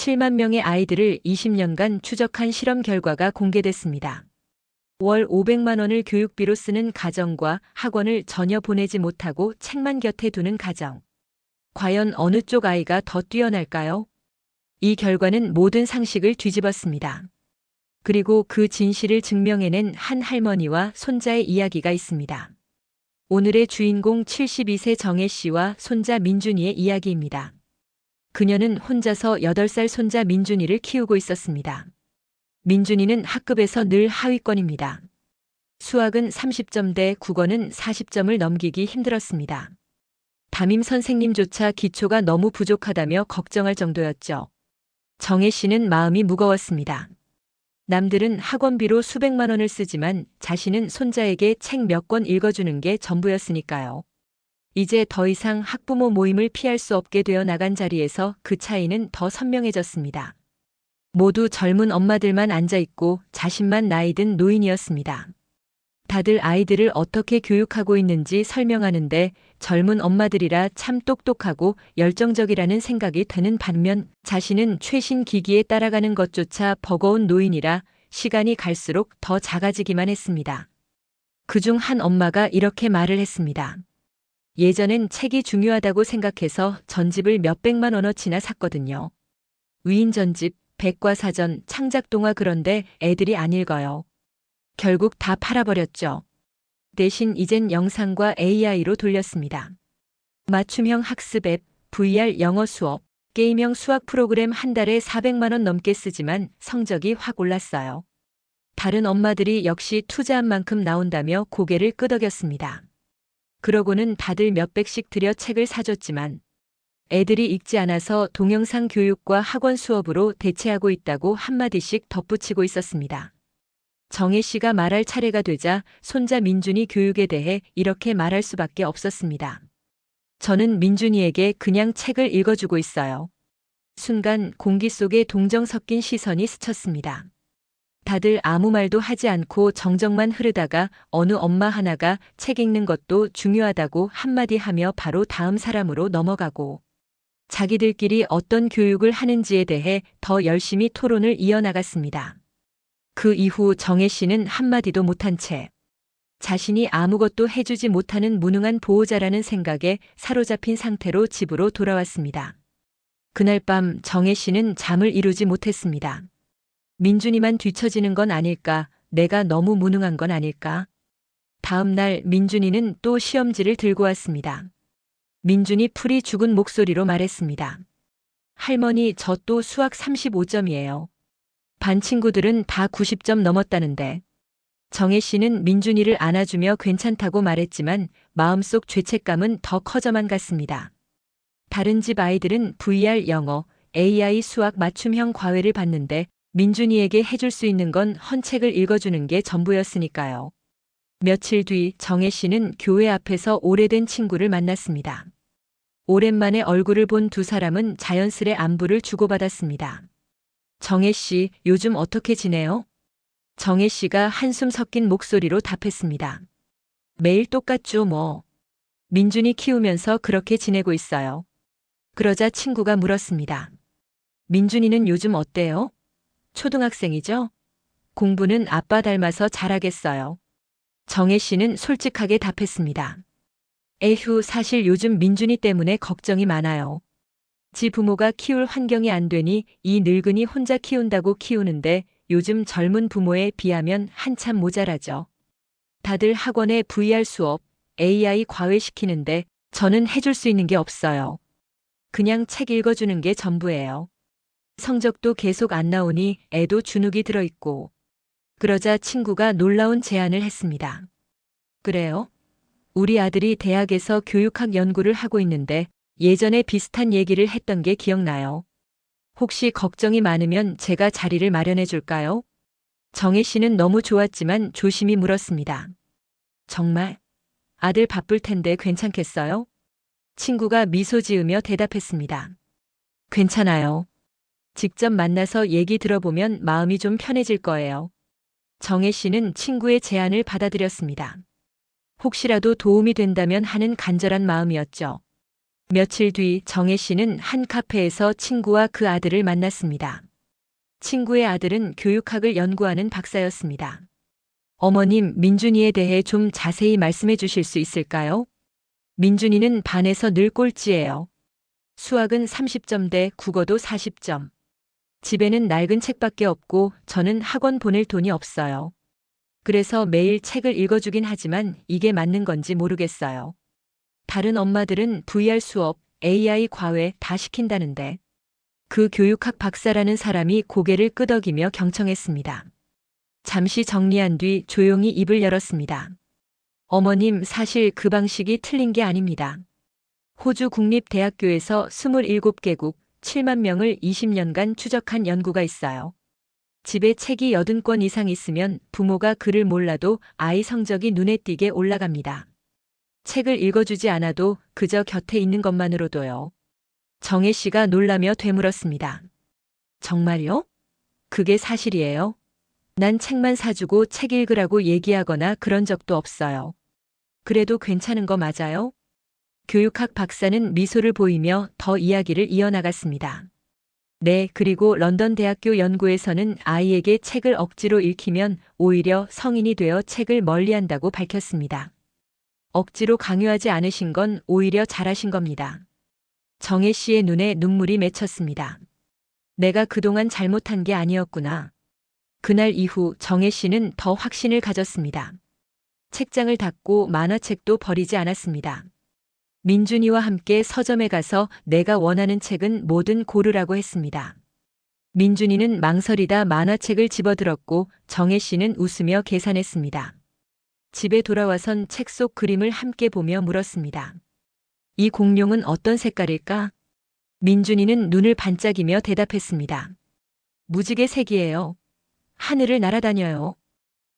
7만 명의 아이들을 20년간 추적한 실험 결과가 공개됐습니다. 월 500만 원을 교육비로 쓰는 가정과 학원을 전혀 보내지 못하고 책만 곁에 두는 가정. 과연 어느 쪽 아이가 더 뛰어날까요? 이 결과는 모든 상식을 뒤집었습니다. 그리고 그 진실을 증명해낸 한 할머니와 손자의 이야기가 있습니다. 오늘의 주인공 72세 정혜 씨와 손자 민준이의 이야기입니다. 그녀는 혼자서 8살 손자 민준이를 키우고 있었습니다. 민준이는 학급에서 늘 하위권입니다. 수학은 30점대, 국어는 40점을 넘기기 힘들었습니다. 담임 선생님조차 기초가 너무 부족하다며 걱정할 정도였죠. 정혜 씨는 마음이 무거웠습니다. 남들은 학원비로 수백만 원을 쓰지만 자신은 손자에게 책 몇 권 읽어주는 게 전부였으니까요. 이제 더 이상 학부모 모임을 피할 수 없게 되어 나간 자리에서 그 차이는 더 선명해졌습니다. 모두 젊은 엄마들만 앉아있고 자신만 나이든 노인이었습니다. 다들 아이들을 어떻게 교육하고 있는지 설명하는데 젊은 엄마들이라 참 똑똑하고 열정적이라는 생각이 드는 반면 자신은 최신 기기에 따라가는 것조차 버거운 노인이라 시간이 갈수록 더 작아지기만 했습니다. 그중 한 엄마가 이렇게 말을 했습니다. 예전엔 책이 중요하다고 생각해서 전집을 몇백만 원어치나 샀거든요. 위인 전집, 백과사전, 창작동화 그런데 애들이 안 읽어요. 결국 다 팔아버렸죠. 대신 이젠 영상과 AI로 돌렸습니다. 맞춤형 학습 앱, VR 영어 수업, 게임형 수학 프로그램 한 달에 400만 원 넘게 쓰지만 성적이 확 올랐어요. 다른 엄마들이 역시 투자한 만큼 나온다며 고개를 끄덕였습니다. 그러고는 다들 몇백씩 들여 책을 사줬지만 애들이 읽지 않아서 동영상 교육과 학원 수업으로 대체하고 있다고 한마디씩 덧붙이고 있었습니다. 정혜 씨가 말할 차례가 되자 손자 민준이 교육에 대해 이렇게 말할 수밖에 없었습니다. 저는 민준이에게 그냥 책을 읽어주고 있어요. 순간 공기 속에 동정 섞인 시선이 스쳤습니다. 다들 아무 말도 하지 않고 정적만 흐르다가 어느 엄마 하나가 책 읽는 것도 중요하다고 한마디 하며 바로 다음 사람으로 넘어가고 자기들끼리 어떤 교육을 하는지에 대해 더 열심히 토론을 이어나갔습니다. 그 이후 정혜 씨는 한마디도 못한 채 자신이 아무것도 해주지 못하는 무능한 보호자라는 생각에 사로잡힌 상태로 집으로 돌아왔습니다. 그날 밤 정혜 씨는 잠을 이루지 못했습니다. 민준이만 뒤처지는 건 아닐까, 내가 너무 무능한 건 아닐까. 다음 날 민준이는 또 시험지를 들고 왔습니다. 민준이 풀이 죽은 목소리로 말했습니다. 할머니, 저 또 수학 35점이에요. 반 친구들은 다 90점 넘었다는데. 정혜 씨는 민준이를 안아주며 괜찮다고 말했지만 마음속 죄책감은 더 커져만 갔습니다. 다른 집 아이들은 VR 영어, AI 수학 맞춤형 과외를 받는데 민준이에게 해줄 수 있는 건 헌책을 읽어주는 게 전부였으니까요. 며칠 뒤 정혜 씨는 교회 앞에서 오래된 친구를 만났습니다. 오랜만에 얼굴을 본 두 사람은 자연스레 안부를 주고받았습니다. 정혜 씨, 요즘 어떻게 지내요? 정혜 씨가 한숨 섞인 목소리로 답했습니다. 매일 똑같죠 뭐. 민준이 키우면서 그렇게 지내고 있어요. 그러자 친구가 물었습니다. 민준이는 요즘 어때요? 초등학생이죠? 공부는 아빠 닮아서 잘하겠어요. 정혜 씨는 솔직하게 답했습니다. 에휴, 사실 요즘 민준이 때문에 걱정이 많아요. 지 부모가 키울 환경이 안 되니 이 늙은이 혼자 키운다고 키우는데 요즘 젊은 부모에 비하면 한참 모자라죠. 다들 학원에 VR 수업, AI 과외시키는데 저는 해줄 수 있는 게 없어요. 그냥 책 읽어주는 게 전부예요. 성적도 계속 안 나오니 애도 주눅이 들어있고. 그러자 친구가 놀라운 제안을 했습니다. 그래요? 우리 아들이 대학에서 교육학 연구를 하고 있는데 예전에 비슷한 얘기를 했던 게 기억나요. 혹시 걱정이 많으면 제가 자리를 마련해 줄까요? 정혜 씨는 너무 좋았지만 조심히 물었습니다. 정말? 아들 바쁠 텐데 괜찮겠어요? 친구가 미소 지으며 대답했습니다. 괜찮아요. 직접 만나서 얘기 들어보면 마음이 좀 편해질 거예요. 정혜 씨는 친구의 제안을 받아들였습니다. 혹시라도 도움이 된다면 하는 간절한 마음이었죠. 며칠 뒤 정혜 씨는 한 카페에서 친구와 그 아들을 만났습니다. 친구의 아들은 교육학을 연구하는 박사였습니다. 어머님, 민준이에 대해 좀 자세히 말씀해 주실 수 있을까요? 민준이는 반에서 늘 꼴찌예요. 수학은 30점대, 국어도 40점. 집에는 낡은 책밖에 없고 저는 학원 보낼 돈이 없어요. 그래서 매일 책을 읽어주긴 하지만 이게 맞는 건지 모르겠어요. 다른 엄마들은 VR 수업, AI 과외 다 시킨다는데 그 교육학 박사라는 사람이 고개를 끄덕이며 경청했습니다. 잠시 정리한 뒤 조용히 입을 열었습니다. 어머님, 사실 그 방식이 틀린 게 아닙니다. 호주 국립대학교에서 27개국 7만 명을 20년간 추적한 연구가 있어요. 집에 책이 80권 이상 있으면 부모가 글을 몰라도 아이 성적이 눈에 띄게 올라갑니다. 책을 읽어주지 않아도 그저 곁에 있는 것만으로도요. 정혜 씨가 놀라며 되물었습니다. 정말요? 그게 사실이에요? 난 책만 사주고 책 읽으라고 얘기하거나 그런 적도 없어요. 그래도 괜찮은 거 맞아요? 교육학 박사는 미소를 보이며 더 이야기를 이어나갔습니다. 네, 그리고 런던 대학교 연구에서는 아이에게 책을 억지로 읽히면 오히려 성인이 되어 책을 멀리한다고 밝혔습니다. 억지로 강요하지 않으신 건 오히려 잘하신 겁니다. 정혜 씨의 눈에 눈물이 맺혔습니다. 내가 그동안 잘못한 게 아니었구나. 그날 이후 정혜 씨는 더 확신을 가졌습니다. 책장을 닫고 만화책도 버리지 않았습니다. 민준이와 함께 서점에 가서 내가 원하는 책은 뭐든 고르라고 했습니다. 민준이는 망설이다 만화책을 집어들었고 정혜 씨는 웃으며 계산했습니다. 집에 돌아와선 책 속 그림을 함께 보며 물었습니다. 이 공룡은 어떤 색깔일까? 민준이는 눈을 반짝이며 대답했습니다. 무지개 색이에요. 하늘을 날아다녀요.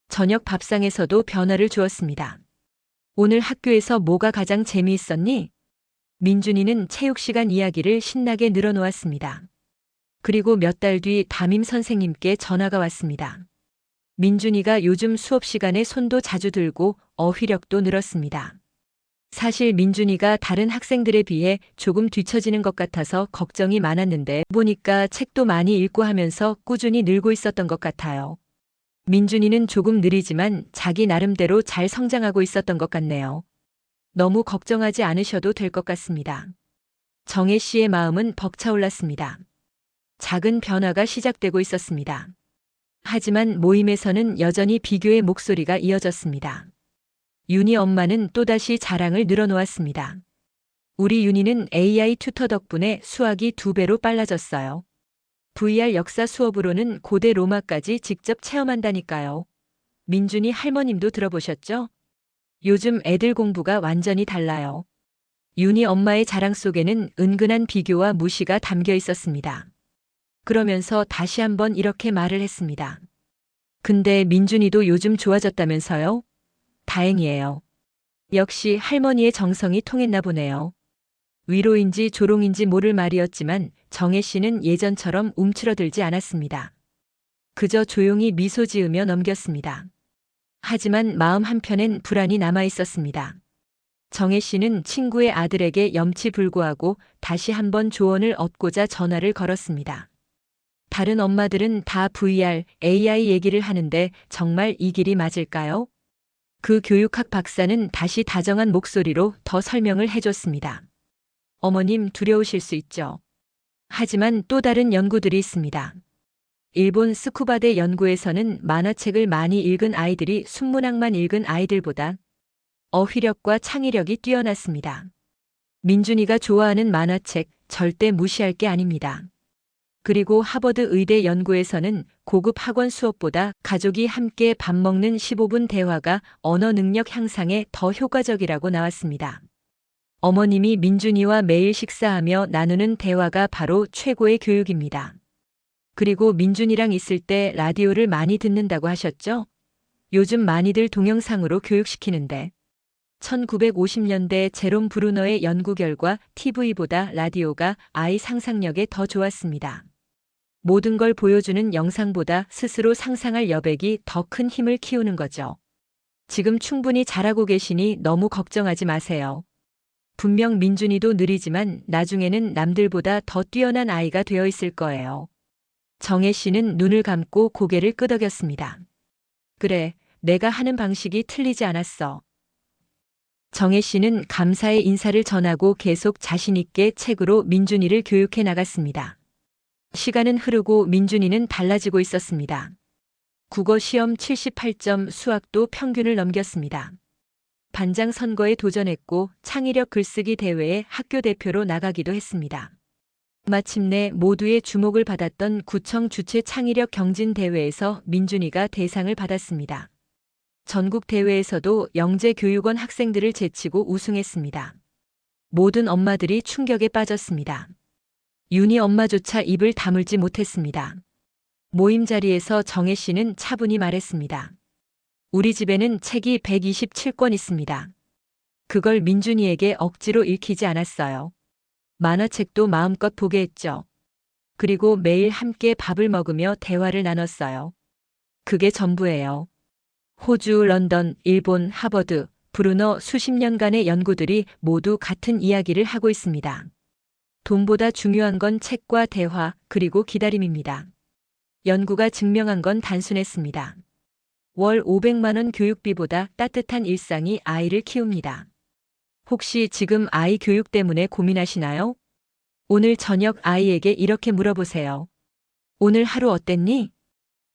저녁 밥상에서도 변화를 주었습니다. 오늘 학교에서 뭐가 가장 재미있었니? 민준이는 체육 시간 이야기를 신나게 늘어놓았습니다. 그리고 몇 달 뒤 담임 선생님께 전화가 왔습니다. 민준이가 요즘 수업 시간에 손도 자주 들고 어휘력도 늘었습니다. 사실 민준이가 다른 학생들에 비해 조금 뒤처지는 것 같아서 걱정이 많았는데 보니까 책도 많이 읽고 하면서 꾸준히 늘고 있었던 것 같아요. 민준이는 조금 느리지만 자기 나름대로 잘 성장하고 있었던 것 같네요. 너무 걱정하지 않으셔도 될 것 같습니다. 정혜 씨의 마음은 벅차올랐습니다. 작은 변화가 시작되고 있었습니다. 하지만 모임에서는 여전히 비교의 목소리가 이어졌습니다. 윤희 엄마는 또다시 자랑을 늘어놓았습니다. 우리 윤희는 AI 튜터 덕분에 수학이 2배로 빨라졌어요. VR 역사 수업으로는 고대 로마까지 직접 체험한다니까요. 민준이 할머님도 들어보셨죠? 요즘 애들 공부가 완전히 달라요. 윤희 엄마의 자랑 속에는 은근한 비교와 무시가 담겨 있었습니다. 그러면서 다시 한번 이렇게 말을 했습니다. 근데 민준이도 요즘 좋아졌다면서요? 다행이에요. 역시 할머니의 정성이 통했나 보네요. 위로인지 조롱인지 모를 말이었지만 정혜 씨는 예전처럼 움츠러들지 않았습니다. 그저 조용히 미소 지으며 넘겼습니다. 하지만 마음 한편엔 불안이 남아 있었습니다. 정혜 씨는 친구의 아들에게 염치불고하고 다시 한번 조언을 얻고자 전화를 걸었습니다. 다른 엄마들은 다 VR, AI 얘기를 하는데 정말 이 길이 맞을까요? 그 교육학 박사는 다시 다정한 목소리로 더 설명을 해줬습니다. 어머님, 두려우실 수 있죠. 하지만 또 다른 연구들이 있습니다. 일본 스쿠바대 연구에서는 만화책을 많이 읽은 아이들이 순문학만 읽은 아이들보다 어휘력과 창의력이 뛰어났습니다. 민준이가 좋아하는 만화책 절대 무시할 게 아닙니다. 그리고 하버드 의대 연구에서는 고급 학원 수업보다 가족이 함께 밥 먹는 15분 대화가 언어 능력 향상에 더 효과적이라고 나왔습니다. 어머님이 민준이와 매일 식사하며 나누는 대화가 바로 최고의 교육입니다. 그리고 민준이랑 있을 때 라디오를 많이 듣는다고 하셨죠? 요즘 많이들 동영상으로 교육시키는데 1950년대 제롬 브루너의 연구 결과 TV보다 라디오가 아이 상상력에 더 좋았습니다. 모든 걸 보여주는 영상보다 스스로 상상할 여백이 더 큰 힘을 키우는 거죠. 지금 충분히 잘하고 계시니 너무 걱정하지 마세요. 분명 민준이도 느리지만 나중에는 남들보다 더 뛰어난 아이가 되어 있을 거예요. 정혜 씨는 눈을 감고 고개를 끄덕였습니다. 그래, 내가 하는 방식이 틀리지 않았어. 정혜 씨는 감사의 인사를 전하고 계속 자신 있게 책으로 민준이를 교육해 나갔습니다. 시간은 흐르고 민준이는 달라지고 있었습니다. 국어 시험 78점, 수학도 평균을 넘겼습니다. 반장 선거에 도전했고 창의력 글쓰기 대회에 학교 대표로 나가기도 했습니다. 마침내 모두의 주목을 받았던 구청 주최 창의력 경진 대회에서 민준이가 대상을 받았습니다. 전국 대회에서도 영재교육원 학생들을 제치고 우승했습니다. 모든 엄마들이 충격에 빠졌습니다. 윤희 엄마조차 입을 다물지 못했습니다. 모임 자리에서 정혜 씨는 차분히 말했습니다. 우리 집에는 책이 127권 있습니다. 그걸 민준이에게 억지로 읽히지 않았어요. 만화책도 마음껏 보게 했죠. 그리고 매일 함께 밥을 먹으며 대화를 나눴어요. 그게 전부예요. 호주, 런던, 일본, 하버드, 브루너 수십 년간의 연구들이 모두 같은 이야기를 하고 있습니다. 돈보다 중요한 건 책과 대화, 그리고 기다림입니다. 연구가 증명한 건 단순했습니다. 월 500만 원 교육비보다 따뜻한 일상이 아이를 키웁니다. 혹시 지금 아이 교육 때문에 고민하시나요? 오늘 저녁 아이에게 이렇게 물어보세요. 오늘 하루 어땠니?